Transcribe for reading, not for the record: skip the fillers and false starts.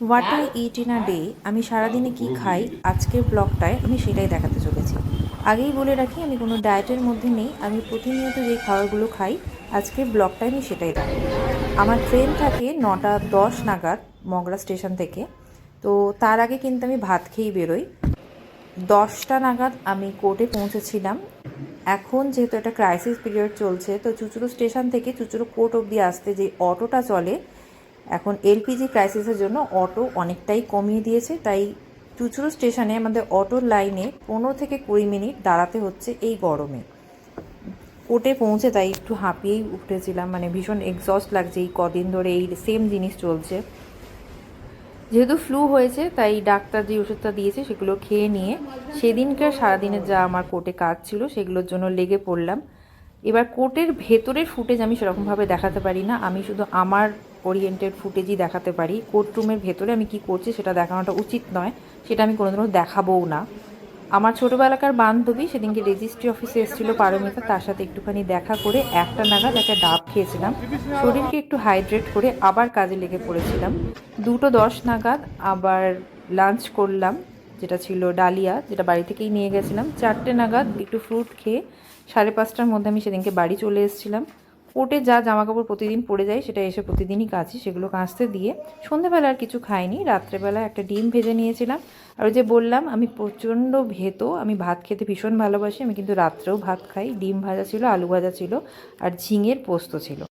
What I it in a day, আমি সারাদিনে কী খাই, আজকের ব্লগটায় আমি সেটাই দেখাতে চলেছি। আগেই বলে রাখি, আমি কোনো ডায়েটের মধ্যে নেই। আমি প্রতিনিয়ত যে খাবারগুলো খাই, আজকের ব্লগটায় আমি সেটাই দেখাবো। আমার ট্রেন থাকে 9:10 নাগাদ মগরা স্টেশন থেকে। তো তার আগে কিন্তু আমি ভাত খেয়েই বেরোই। 10টা নাগাদ আমি কোর্টে পৌঁছেছিলাম। এখন যেহেতু একটা ক্রাইসিস পিরিয়ড চলছে, তো চুঁচুড়ো স্টেশন থেকে চুঁচুড়ো কোর্ট অবধি আসতে যে অটোটা চলে, এখন এলপিজি ক্রাইসিসের জন্য অটো অনেকটাই কমিয়ে দিয়েছে। তাই চুঁচুড়ো স্টেশনে আমাদের অটোর লাইনে 15 থেকে 20 মিনিট দাঁড়াতে হচ্ছে এই গরমে। কোর্টে পৌঁছে তাই একটু হাঁপিয়েই উঠেছিলাম, মানে ভীষণ এক্সস্ট লাগছে। এই কদিন ধরে এই সেম জিনিস চলছে। যেহেতু ফ্লু হয়েছে, তাই ডাক্তার যে ওষুধটা দিয়েছে সেগুলো খেয়ে নিয়ে সেদিনকার সারাদিনের যা আমার কোর্টে কাজ ছিল সেগুলোর জন্য লেগে পড়লাম। এবার কোর্টের ভেতরের ফুটেজ আমি সেরকমভাবে দেখাতে পারি না, আমি শুধু আমার ওরিয়েন্টেড ফুটেজই দেখাতে পারি। কোর্ট রুমের ভেতরে আমি কি করছি সেটা দেখানোটা উচিত নয়, সেটা আমি কোনোদিনও দেখাবও না। আমার ছোটোবেলাকার বান্ধবী সেদিনকে রেজিস্ট্রি অফিসে এসেছিলো পারমিতা, তার সাথে একটুখানি দেখা করে 1টা নাগাদ একটা ডাব খেয়েছিলাম, শরীরকে একটু হাইড্রেট করে আবার কাজে লেগে পড়েছিলাম। 2:10 নাগাদ আবার লাঞ্চ করলাম, যেটা ছিল ডালিয়া, যেটা বাড়ি থেকেই নিয়ে গেছিলাম। 4টে নাগাদ একটু ফ্রুট খেয়ে 5:30টার মধ্যে আমি সেদিনকে বাড়ি চলে এসেছিলাম। কোর্টে যা জামাকাপড় প্রতিদিন পরে যায় সেটা এসে প্রতিদিনই কাচি, সেগুলো কাচতে দিয়ে সন্ধ্যেবেলা আর কিছু খাইনি। রাত্রেবেলা একটা ডিম ভেজে নিয়েছিলাম। আর ওই যে বললাম আমি প্রচণ্ড ভেতো, আমি ভাত খেতে ভীষণ ভালোবাসি, আমি কিন্তু রাত্রেও ভাত খাই। ডিম ভাজা ছিল, আলু ভাজা ছিল, আর ঝিঙের পোস্ত ছিল।